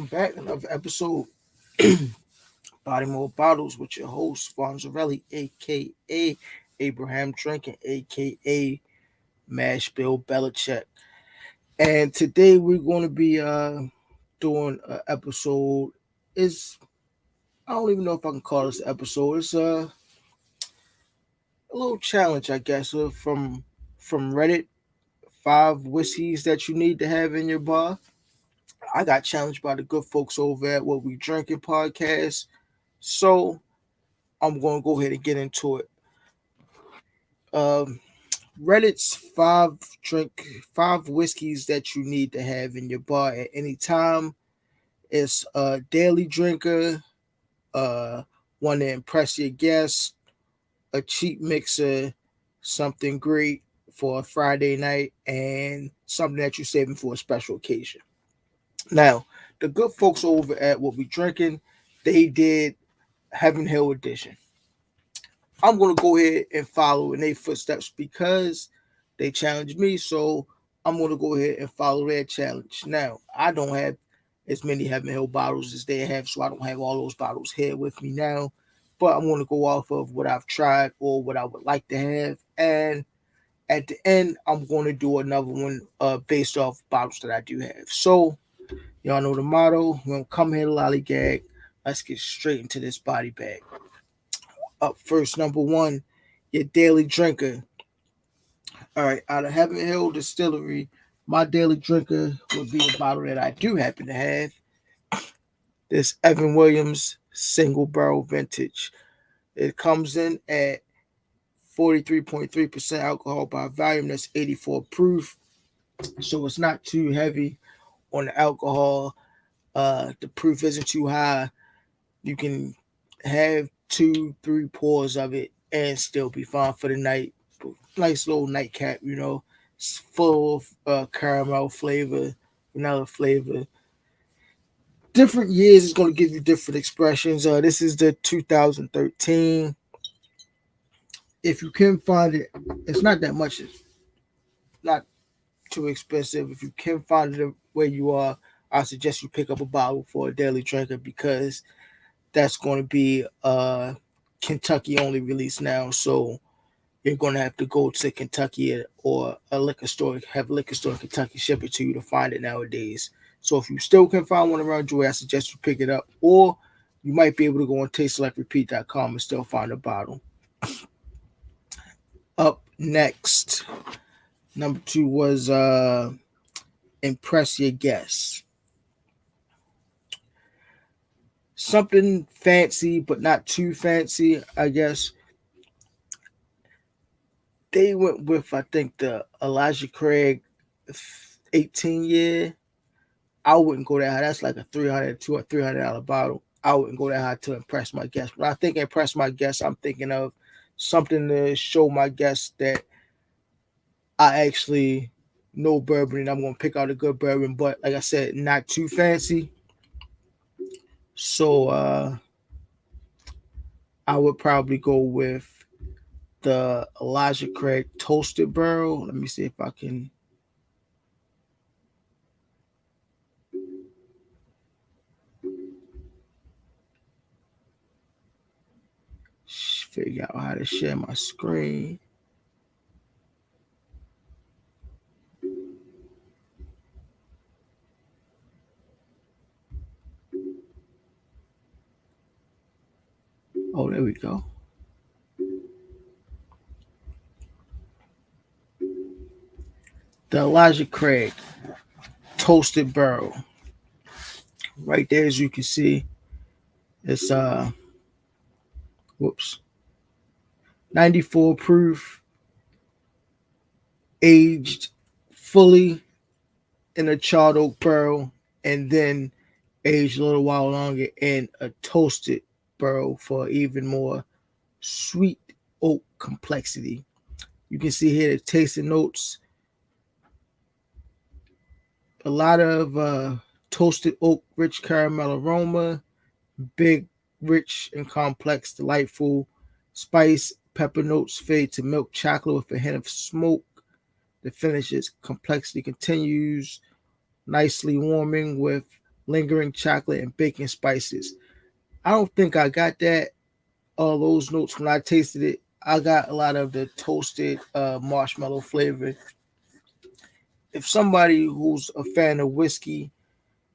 back. Another episode, Body More Bottles with your host, Fonzarelli, aka Abraham Drinking, aka Mash Bill Belichick. And today we're going to be doing an episode. Is I don't even know if I can call this an episode. It's a little challenge, I guess, from Reddit. 5 whiskeys that you need to have in your bar. I got challenged by the good folks over at What We Drinking podcast. So I'm going to go ahead and get into it. Um, Reddit's five whiskeys that you need to have in your bar at any time. It's a daily drinker, uh, one to impress your guests, a cheap mixer, something great for a Friday night, and something that you're saving for a special occasion. Now, the good folks over at What We Drinking, they did Heaven Hill Edition. I'm gonna go ahead and follow in their footsteps because they challenged me. So I'm gonna go ahead and follow their challenge. Now I don't have as many Heaven Hill bottles as they have, so I don't have all those bottles here with me now. But I'm gonna go off of what I've tried or what I would like to have, and at the end I'm gonna do another one based off bottles that I do have. So y'all know the motto. We're gonna come here to lollygag. Let's get straight into this body bag. Up first, number one, your daily drinker. All right, out of Heaven Hill Distillery, my daily drinker would be a bottle that I do happen to have. This Evan Williams single barrel vintage. It comes in at 43.3% alcohol by volume. That's 84 proof. So it's not too heavy on the alcohol. The proof isn't too high. You can have 2-3 pours of it and still be fine for the night. Nice little nightcap, It's full of caramel flavor, vanilla flavor. Different years is going to give you different expressions. This is the 2013. If you can find it, it's not that much. It's not too expensive. If you can find it where you are, I suggest you pick up a bottle for a daily drinker because that's going to be Kentucky only release now. So you're going to have to go to Kentucky or a liquor store, have a liquor store in Kentucky ship it to you to find it nowadays. So if you still can find one around your way, I suggest you pick it up. Or you might be able to go on tasteselectrepeat.com and still find a bottle. Up next, number 2 was Impress Your Guests. Something fancy, but not too fancy, I guess. They went with, I think, the Elijah Craig 18-year. I wouldn't go that high. That's like a $200 or $300 bottle. I wouldn't go that high to impress my guests. When I think impress my guests, I'm thinking of something to show my guests that I actually know bourbon and I'm going to pick out a good bourbon. But like I said, not too fancy. So I would probably go with the Elijah Craig Toasted Barrel. Let me see if I can figure out how to share my screen. Oh, there we go. The Elijah Craig Toasted Barrel. Right there, as you can see, it's 94 proof, aged fully in a charred oak barrel, and then aged a little while longer in a toasted barrel for even more sweet oak complexity. You can see here the tasting notes. A lot of toasted oak, rich caramel aroma, big, rich, and complex, delightful spice. Pepper notes fade to milk chocolate with a hint of smoke. The finishes complexity continues, nicely warming with lingering chocolate, and baking spices. I don't think I got that all those notes when I tasted it. I got a lot of the toasted marshmallow flavor. If somebody who's a fan of whiskey,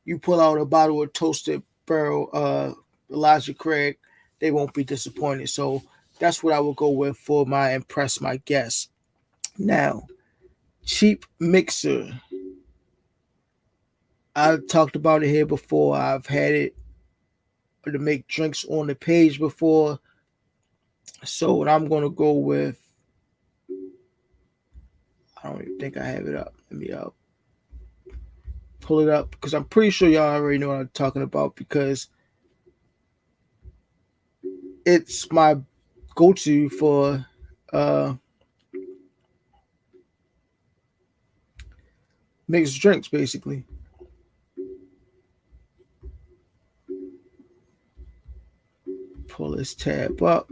you pull out a bottle of toasted barrel Elijah Craig, they won't be disappointed. So that's what I would go with for my impress my guests. Now, cheap mixer. I've talked about it here before. I've had it to make drinks on the page before. So what I'm gonna go with, I don't even think I have it up. Let me pull it up because I'm pretty sure y'all already know what I'm talking about because it's my go-to for uh, mixed drinks, basically. Pull this tab up.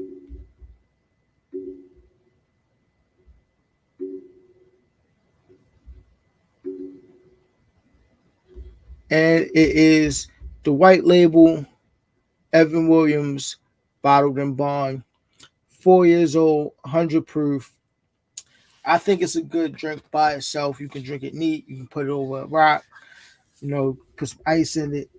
And it is the white label Evan Williams bottled and bond. 4 years old, 100 proof. I think it's a good drink by itself. You can drink it neat. You can put it over a rock. Put some ice in it.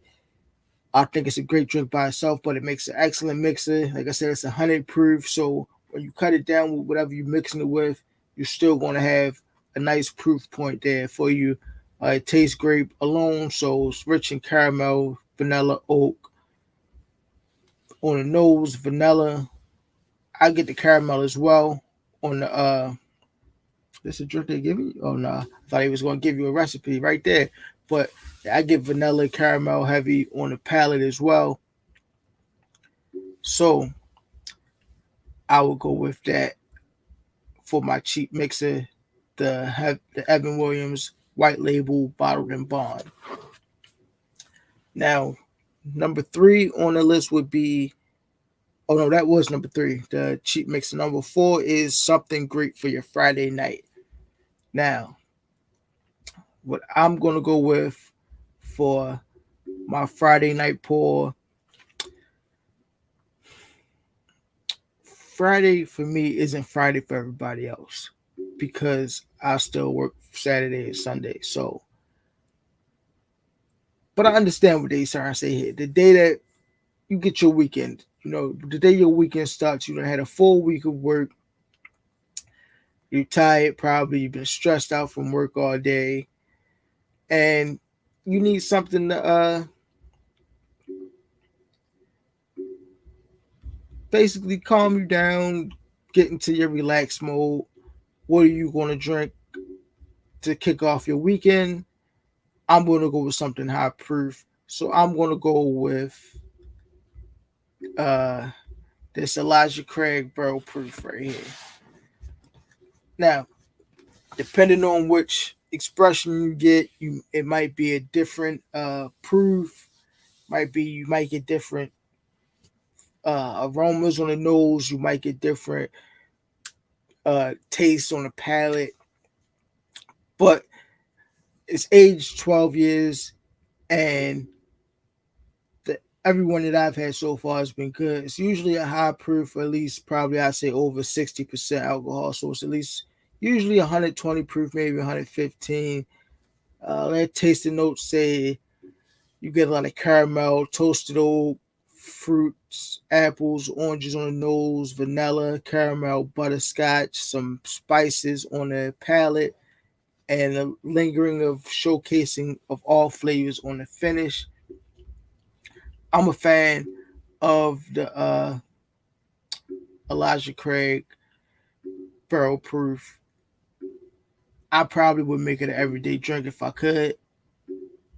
I think it's a great drink by itself, but it makes an excellent mixer. Like I said, it's 100 proof. So when you cut it down with whatever you're mixing it with, you're still going to have a nice proof point there for you. It tastes great alone. So it's rich in caramel, vanilla, oak. On the nose, vanilla. I get the caramel as well. On the this a drink they give me? Oh no, I thought he was gonna give you a recipe right there. But I get vanilla caramel heavy on the palate as well. So I will go with that for my cheap mixer, the Evan Williams white label bottled and bond. Now, number 3 on the list would be, oh no, that was number 3, the cheap mixer. Number 4 is something great for your Friday night. Now, what I'm gonna go with for my Friday night pour. Friday for me isn't Friday for everybody else because I still work Saturday and Sunday. So, but I understand what they trying to say here. The day that you get your weekend, the day your weekend starts, you done had a full week of work. You're tired, probably. You've been stressed out from work all day, and you need something to basically calm you down, get into your relaxed mode. What are you going to drink to kick off your weekend? I'm going to go with something high proof. So I'm going to go with uh, this Elijah Craig barrel proof right here. Now, depending on which expression you get, it might be a different proof. You might get different aromas on the nose. You might get different taste on the palate. But it's aged 12 years, and everyone that I've had so far has been good. It's usually a high proof, at least probably I'd say over 60% alcohol. So it's at least usually 120 proof, maybe 115. That tasting notes say you get a lot of caramel, toasted oak, fruits, apples, oranges on the nose, vanilla, caramel, butterscotch, some spices on the palate, and a lingering of showcasing of all flavors on the finish. I'm a fan of the Elijah Craig barrel proof. I probably would make it an everyday drink if I could,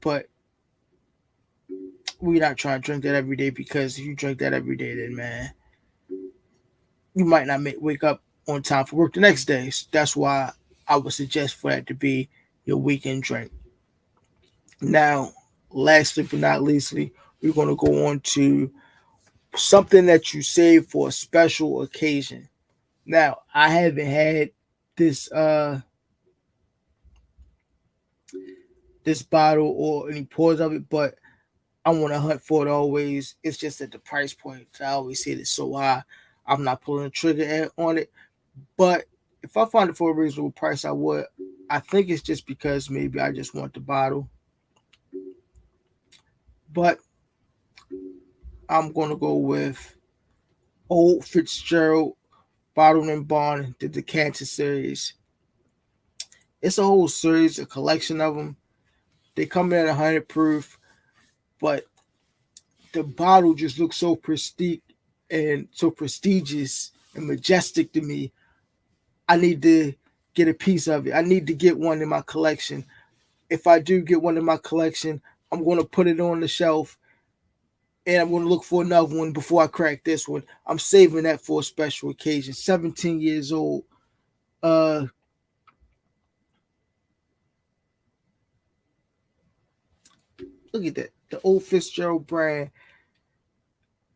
but we're not trying to drink that every day because if you drink that every day, then man, you might not wake up on time for work the next day. So that's why I would suggest for that to be your weekend drink. Now, lastly but not leastly, we're going to go on to something that you save for a special occasion. Now, I haven't had this this bottle or any pours of it, but I want to hunt for it always. It's just that the price point, I always say, it's so high. I'm not pulling the trigger on it. But if I find it for a reasonable price, I would. I think it's just because maybe I just want the bottle. But I'm going to go with Old Fitzgerald Bottled and Bond, the Decanter series. It's a whole series, a collection of them. They come in at 100 proof, but the bottle just looks so prestige and so prestigious and majestic to me. I need to get a piece of it. I need to get one in my collection. If I do get one in my collection, I'm going to put it on the shelf and I'm going to look for another one before I crack this one. I'm saving that for a special occasion. 17 years old. Uh, Look at that. The Old Fitzgerald brand.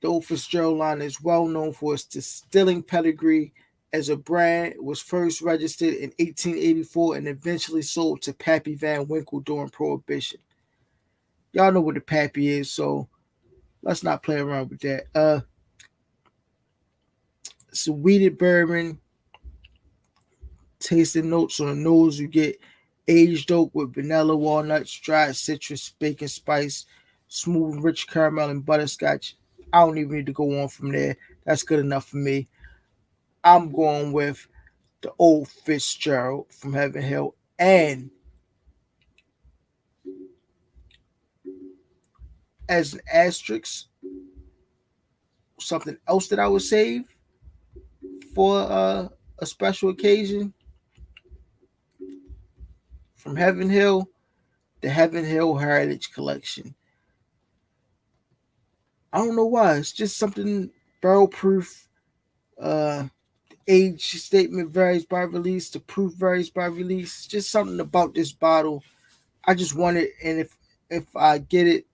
The Old Fitzgerald line is well known for its distilling pedigree. As a brand, it was first registered in 1884 and eventually sold to Pappy Van Winkle during Prohibition. Y'all know what the Pappy is, so let's not play around with that. It's a wheated bourbon. Tasting notes on the nose, you get aged oak with vanilla, walnuts, dried citrus, bacon spice, smooth, rich caramel, and butterscotch. I don't even need to go on from there. That's good enough for me. I'm going with the Old Fitzgerald from Heaven Hill. And as an asterisk, something else that I would save for a special occasion from Heaven Hill, the Heaven Hill Heritage Collection. I don't know why. It's just something barrel proof. Uh, age statement varies by release. The proof varies by release. Just something about this bottle. I just want it, and if I get it,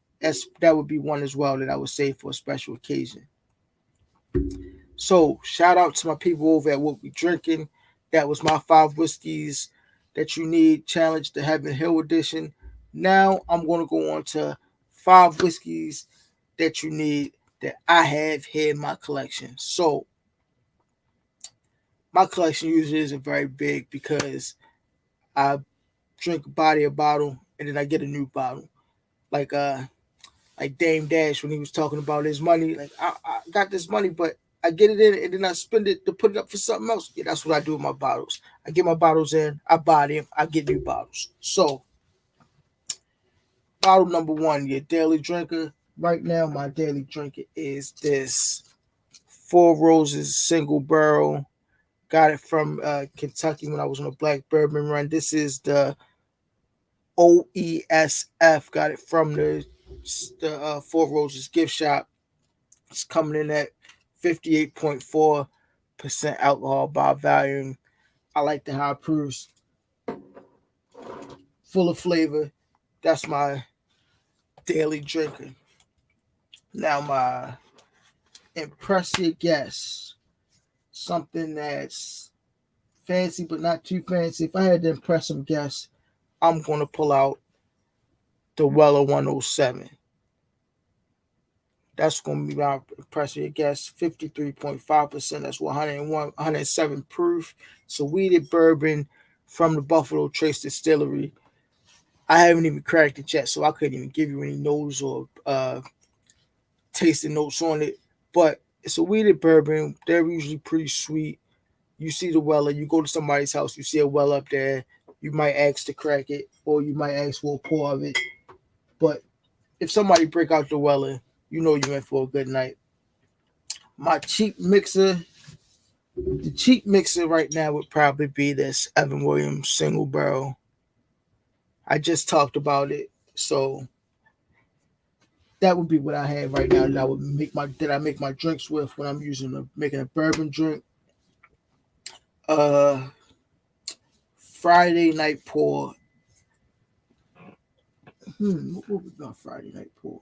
that would be one as well that I would save for a special occasion. So shout out to my people over at What We Drinking. That was my 5 whiskeys that you need challenge, the Heaven Hill edition. Now I'm going to go on to 5 whiskeys that you need that I have here in my collection. So my collection usually isn't very big because I drink a body of bottle and then I get a new bottle. Like like Dame Dash when he was talking about his money. Like I got this money, but I get it in and then I spend it to put it up for something else. Yeah, that's what I do with my bottles. I get my bottles in, I buy them, I get new bottles. So bottle number 1, your daily drinker. Right now, my daily drinker is this Four Roses single barrel. Got it from Kentucky when I was on a black bourbon run. This is the OESF. Got it from the Four Roses gift shop. It's coming in at 58.4% alcohol by volume. I like the high proofs, full of flavor. That's my daily drinker. Now my impress your guest. Something that's fancy but not too fancy. If I had to impress some guests, I'm gonna pull out the Weller 107. That's gonna be my impress your guest. 53.5%. That's 107 proof. It's a wheated bourbon from the Buffalo Trace Distillery. I haven't even cracked it yet, so I couldn't even give you any notes or tasting notes on it. But it's a wheated bourbon. They're usually pretty sweet. You see the Weller, you go to somebody's house, you see a well up there, you might ask to crack it, or you might ask for a pour of it. But if somebody break out the Weller, you know you're in for a good night. My cheap mixer, the cheap mixer right now would probably be this Evan Williams single barrel. I just talked about it, so that would be what I have right now. That I make my drinks with when I'm making a bourbon drink. Uh, Friday night pour. What would be my Friday night pour?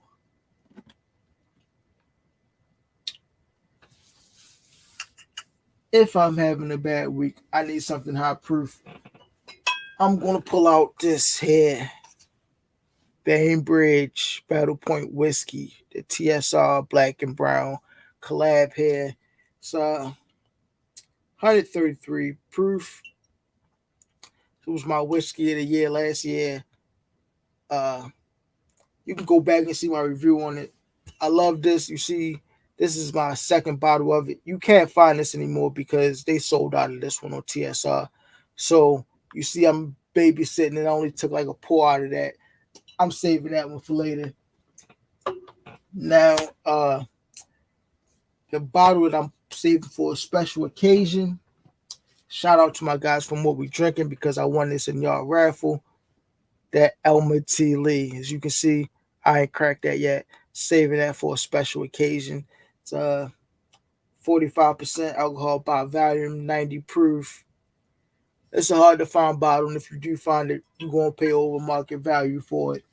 If I'm having a bad week, I need something high proof. I'm gonna pull out this here Bainbridge Battle Point Whiskey, the TSR Black and Brown collab here. It's 133 proof. It was my whiskey of the year last year. You can go back and see my review on it. I love this. You see, this is my second bottle of it. You can't find this anymore because they sold out of this one on TSR. So you see, I'm babysitting. It only took like a pour out of that. I'm saving that one for later. Now, the bottle that I'm saving for a special occasion. Shout out to my guys from What We Drinking because I won this in y'all raffle. That Elmer T. Lee. As you can see, I ain't cracked that yet. Saving that for a special occasion. It's 45% alcohol by volume, 90 proof. It's a hard to find bottle, and if you do find it, you're going to pay over market value for it.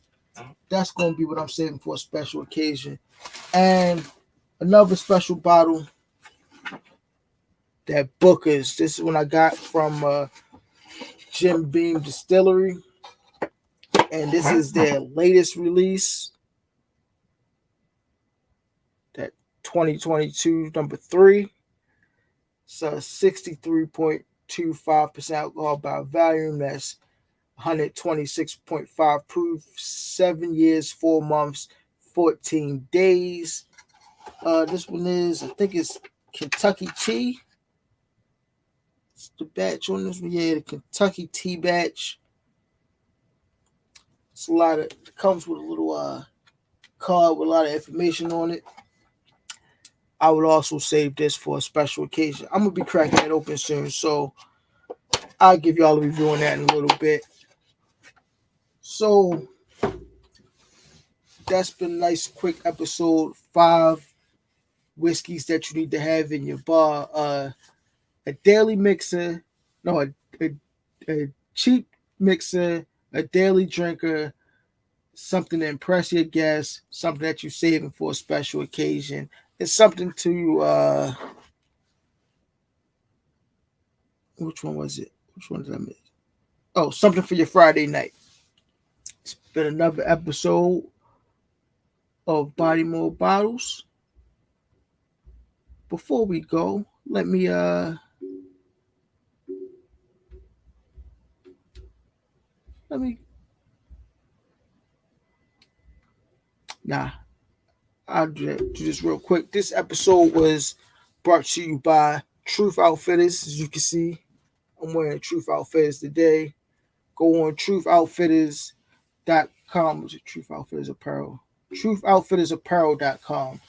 That's going to be what I'm saving for a special occasion. And another special bottle, that Booker's. This is one I got from Jim Beam Distillery. And this is their latest release. That 2022 number 3. It's 63.25% alcohol by volume. That's 126.5 proof. 7 years, 4 months, 14 days. This one is, I think it's Kentucky Tea. It's the batch on this one. Yeah, the Kentucky Tea batch. It's a lot of, it comes with a little card with a lot of information on it. I would also save this for a special occasion. I'm going to be cracking it open soon, so I'll give y'all a review on that in a little bit. So, that's been a nice, quick episode. 5 whiskeys that you need to have in your bar. A daily mixer, no, a cheap mixer, a daily drinker, something to impress your guests, something that you're saving for a special occasion. It's something to, which one was it? Which one did I miss? Oh, something for your Friday night. It's been another episode of Body More Bottles. Before we go, let me, I'll do this real quick. This episode was brought to you by Truth Outfitters. As you can see, I'm wearing Truth Outfitters today. Go on truthoutfitters.com. What's it? Truth Outfitters Apparel. Truthoutfittersapparel.com.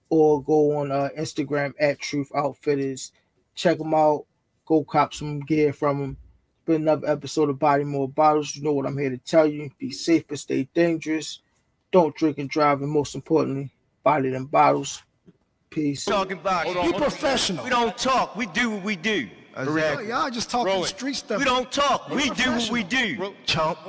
Or go on Instagram at Truth Outfitters. Check them out. Go cop some gear from them. It's been another episode of Body More Bottles. You know what I'm here to tell you. Be safe but stay dangerous. Don't drink and drive, and most importantly, body them bottles. Peace. Talking about Be professional. We don't talk. We do what we do. Exactly. Y'all just talking street stuff. We don't talk. We do what we do. Chump.